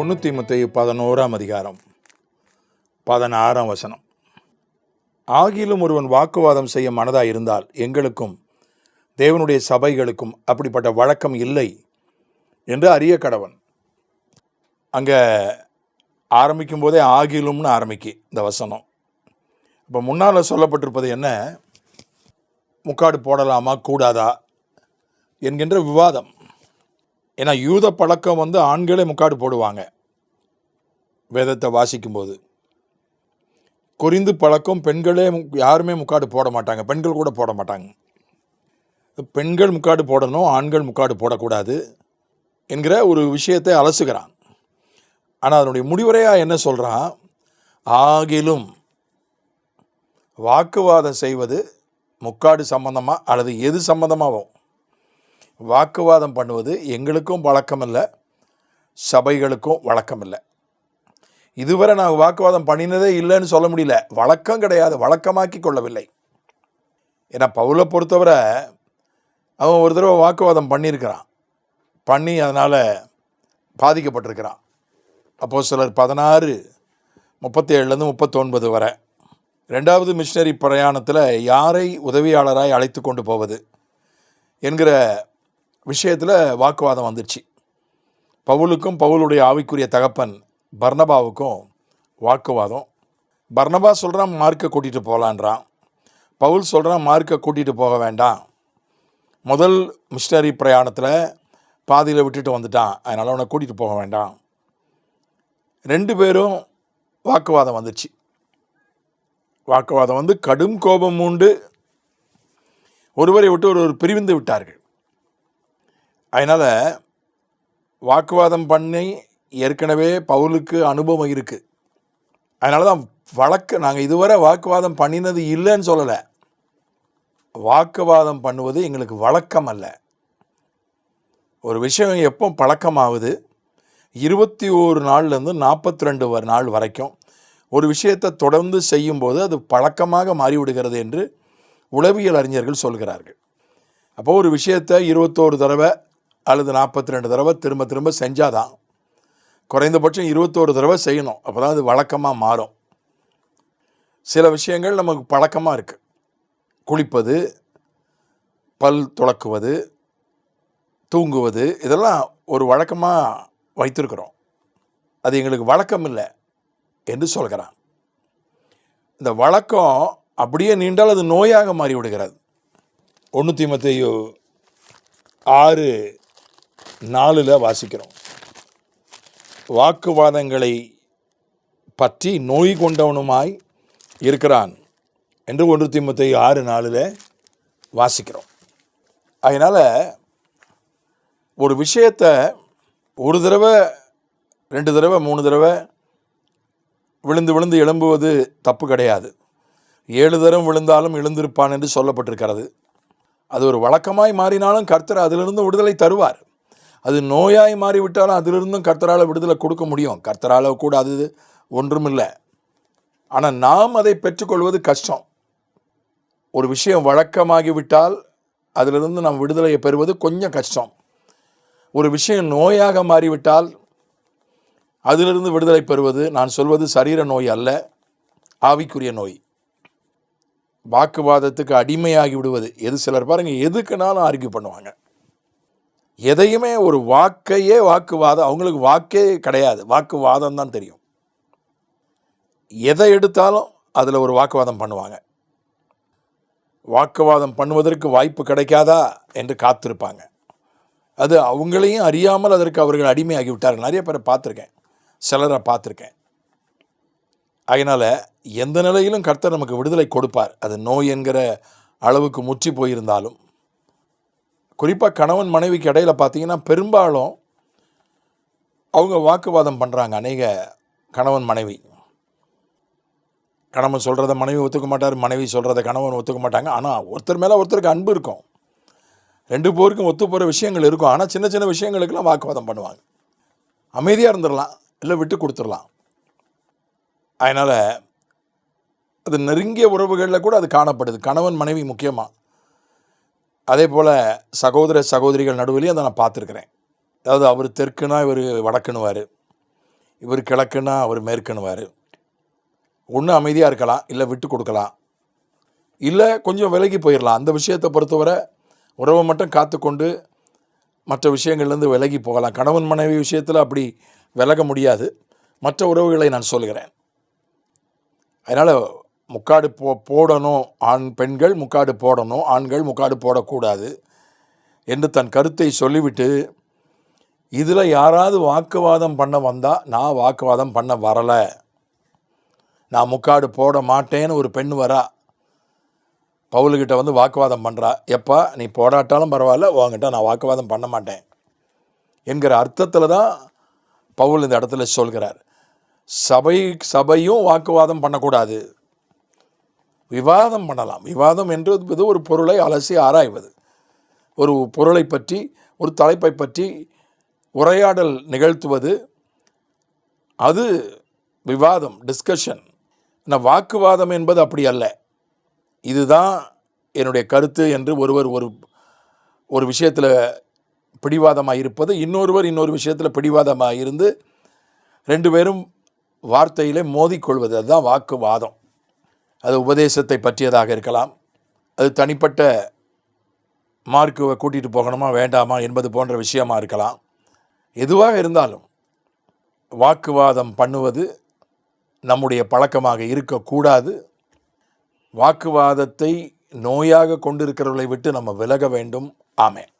1 தீமோத்தேயு 11ஆம் அதிகாரம் 16ஆம் வசனம். ஆகிலும் ஒருவன் வாக்குவாதம் செய்ய மனதாய் இருந்தால் எங்களுக்கும் தேவனுடைய சபைகளுக்கும் அப்படிப்பட்ட வழக்கம் இல்லை என்று அறிய கடவன். அங்கே ஆரம்பிக்கும் போதே ஆகிலும்னு ஆரம்பிக்கு இந்த வசனம். இப்போ முன்னால் சொல்லப்பட்டிருப்பது என்ன? முக்காடு போடலாமா கூடாதா என்கின்ற விவாதம். ஏன்னா யூத பழக்கம் ஆண்களே முக்காடு போடுவாங்க வேதத்தை வாசிக்கும்போது. கொரிந்து பழக்கம் பெண்களே யாருமே முக்காடு போட மாட்டாங்க, பெண்கள் கூட போட மாட்டாங்க. பெண்கள் முக்காடு போடணும், ஆண்கள் முக்காடு போடக்கூடாது என்கிற ஒரு விஷயத்தை அலசுகிறான். ஆனால் அதனுடைய முடிவுரையாக என்ன சொல்கிறான்? ஆகிலும் வாக்குவாதம் செய்வது முக்காடு சம்பந்தமாக அல்லது எது சம்பந்தமாகவும் வாக்குவாதம் பண்ணுவது எங்களுக்கும் வழக்கம் இல்லை, சபைகளுக்கும் வழக்கம் இல்லை. இதுவரை நான் வாக்குவாதம் பண்ணினதே இல்லைன்னு சொல்ல முடியல, வழக்கம் கிடையாது, வழக்கமாக்கி கொள்ளவில்லை. ஏன்னா பவுலை பொறுத்தவரை அவன் ஒரு தடவை வாக்குவாதம் பண்ணியிருக்கிறான், பண்ணி அதனால் பாதிக்கப்பட்டிருக்கிறான். அப்போஸ்தலர் 16:37 39 வரை. 2வது மிஷனரி பிரயாணத்தில் யாரை உதவியாளராய் அழைத்து கொண்டு போவது என்கிற விஷயத்தில் வாக்குவாதம் வந்துடுச்சு. பவுலுக்கும் பவுலுடைய ஆவிக்குரிய தகப்பன் பர்னபாவுக்கும் வாக்குவாதம். பர்னபா சொல்கிறான் மார்க்கை கூட்டிகிட்டு போகலான்றான், பவுல் சொல்கிறான் மார்க்கை கூட்டிகிட்டு போக வேண்டாம், முதல் மிஷனரி பிரயாணத்தில் பாதியில் விட்டுட்டு வந்துட்டான், அதனால் அவனை கூட்டிகிட்டு போக வேண்டாம். 2 பேரும் வாக்குவாதம் வந்துச்சு. வாக்குவாதம் கடும் கோபம் உண்டு, ஒருவரை விட்டு ஒருவர் பிரிந்து விட்டார்கள். அதனால் வாக்குவாதம் பண்ணி ஏற்கனவே பவுலுக்கு அனுபவம் இருக்குது. அதனால தான் நாங்கள் இதுவரை வாக்குவாதம் பண்ணினது இல்லைன்னு சொல்லலை, வாக்குவாதம் பண்ணுவது எங்களுக்கு வழக்கம் அல்ல. ஒரு விஷயம் எப்போ பழக்கமாகுது? 21 நாள்லேருந்து 42 நாள் வரைக்கும் ஒரு விஷயத்தை தொடர்ந்து செய்யும்போது அது பழக்கமாக மாறிவிடுகிறது என்று உளவியல் அறிஞர்கள் சொல்கிறார்கள். அப்போது ஒரு விஷயத்தை 21 தடவை அல்லது 42 தடவை திரும்ப திரும்ப செஞ்சாதான், குறைந்தபட்சம் 21 தடவை செய்யணும், அப்போ தான் அது வழக்கமாக மாறும். சில விஷயங்கள் நமக்கு பழக்கமாக இருக்குது. குளிப்பது, பல் துலக்குவது, தூங்குவது, இதெல்லாம் ஒரு வழக்கமாக வைத்திருக்கிறோம். அது எங்களுக்கு வழக்கம் இல்லை என்று சொல்கிறான். இந்த வழக்கம் அப்படியே நீண்டால் அது நோயாக மாறிவிடுகிறது. 1 தீமோத்தேயு 6:4 வாசிக்கிறோம். வாக்குவாதங்களை பற்றி நோய் கொண்டவனுமாய் இருக்கிறான் என்று 1 தீமோத்தேயு 6:4 வாசிக்கிறோம். அதனால் ஒரு விஷயத்தை ஒரு தடவை 2 தடவை 3 தடவை விழுந்து எழும்புவது தப்பு கிடையாது. 7 தரம் விழுந்தாலும் எழுந்திருப்பான் என்று சொல்லப்பட்டிருக்கிறது. அது ஒரு வழக்கமாய் மாறினாலும் கர்த்தர் அதிலிருந்து விடுதலை தருவார். அது நோயாய் மாறிவிட்டாலும் அதிலிருந்தும் கர்த்தரால் விடுதலை கொடுக்க முடியும். கர்த்தரால் கூட அது ஒன்றும் இல்லை. ஆனால் நாம் அதை பெற்றுக்கொள்வது கஷ்டம். ஒரு விஷயம் வழக்கமாகிவிட்டால் அதிலிருந்து நாம் விடுதலையை பெறுவது கொஞ்சம் கஷ்டம். ஒரு விஷயம் நோயாக மாறிவிட்டால் அதிலிருந்து விடுதலை பெறுவது, நான் சொல்வது சரீர நோய் அல்ல, ஆவிக்குரிய நோய். வாக்குவாதத்துக்கு அடிமையாகி விடுவது. சிலர் பாருங்கள் எதுக்குனாலும் ஆர்கியூ பண்ணுவாங்க, எதையுமே ஒரு வாக்கையே வாக்குவாதம், அவங்களுக்கு வாக்கே கிடையாது, வாக்குவாதம் தான் தெரியும். எதை எடுத்தாலும் அதில் ஒரு வாக்குவாதம் பண்ணுவாங்க. வாக்குவாதம் பண்ணுவதற்கு வாய்ப்பு கிடைக்காதா என்று காத்திருப்பாங்க. அது அவங்களையும் அறியாமல் அதற்கு அவர்கள் அடிமையாகி விட்டார்கள். நிறைய பேரை பார்த்துருக்கேன், சிலரை பார்த்துருக்கேன். அதனால் எந்த நிலையிலும் கர்த்தர் நமக்கு விடுதலை கொடுப்பார். அது நோய் என்கிற அளவுக்கு முற்றி போயிருந்தாலும். குறிப்பாக கணவன் மனைவிக்கு இடையில் பார்த்தீங்கன்னா பெரும்பாலும் அவங்க வாக்குவாதம் பண்ணுறாங்க. அநேக கணவன் மனைவி, கணவன் சொல்கிறத மனைவி ஒத்துக்க மாட்டார், மனைவி சொல்கிறத கணவன் ஒத்துக்க மாட்டாங்க. ஆனால் ஒருத்தர் மேலே ஒருத்தருக்கு அன்பு இருக்கும், 2 பேருக்கும் ஒத்து போகிற விஷயங்கள் இருக்கும். ஆனால் சின்ன சின்ன விஷயங்களுக்கெல்லாம் வாக்குவாதம் பண்ணுவாங்க. அமைதியாக இருந்துடலாம், இல்லை விட்டு கொடுத்துடலாம். அதனால் அது நெருங்கிய உறவுகளில் கூட அது காணப்படுது, கணவன் மனைவி முக்கியமாக. அதே போல் சகோதர சகோதரிகள் நடுவிலையும் அதை நான் பார்த்துருக்குறேன். அதாவது அவர் தெற்குனா இவர் வடக்குன்னுவார், இவர் கிழக்குன்னா அவர் மேற்குன்னுவார். ஒன்று அமைதியாக இருக்கலாம், இல்லை விட்டு கொடுக்கலாம், இல்லை கொஞ்சம் விலகி போயிடலாம். அந்த விஷயத்தை பொறுத்தவரை உறவை மட்டும் காத்துக்கொண்டு மற்ற விஷயங்கள்லேருந்து விலகி போகலாம். கணவன் மனைவி விஷயத்தில் அப்படி விலக முடியாது. மற்ற உறவுகளை நான் சொல்கிறேன். அதனால் முக்காடு போடணும், பெண்கள் முக்காடு போடணும், ஆண்கள் முக்காடு போடக்கூடாது என்று தன் கருத்தை சொல்லிவிட்டு, இதில் யாராவது வாக்குவாதம் பண்ண வந்தால், நான் வாக்குவாதம் பண்ண வரலை, நான் முக்காடு போட மாட்டேன்னு ஒரு பெண் வரா, பவுல்கிட்ட வந்து வாக்குவாதம் பண்ணுறா, எப்பா நீ போடாட்டாலும் பரவாயில்ல, உங்ககிட்ட நான் வாக்குவாதம் பண்ண மாட்டேன் என்கிற அர்த்தத்தில் தான் பவுல் இந்த இடத்துல சொல்கிறார். சபையும் வாக்குவாதம் பண்ணக்கூடாது, விவாதம் பண்ணலாம். விவாதம் என்பது ஒரு பொருளை அலசி ஆராய்வது, ஒரு பொருளை பற்றி, ஒரு தலைப்பை பற்றி உரையாடல் நிகழ்த்துவது, அது விவாதம், டிஸ்கஷன். வாக்குவாதம் என்பது அப்படி அல்ல. இதுதான் என்னுடைய கருத்து என்று ஒருவர் ஒரு விஷயத்தில் பிடிவாதமாக இருப்பது, இன்னொரு விஷயத்தில் பிடிவாதமாக இருந்து 2 பேரும் வார்த்தையிலே மோதிக்கொள்வது, அதுதான் வாக்குவாதம். அது உபதேசத்தை பற்றியதாக இருக்கலாம், அது தனிப்பட்ட மார்க்குவை கூட்டிகிட்டு போகணுமா வேண்டாமா என்பது போன்ற விஷயமாக இருக்கலாம். எதுவாக இருந்தாலும் வாக்குவாதம் பண்ணுவது நம்முடைய பழக்கமாக இருக்கக்கூடாது. வாக்குவாதத்தை நோயாக கொண்டிருக்கிறவர்களை விட்டு நம்ம விலக வேண்டும். ஆமென்.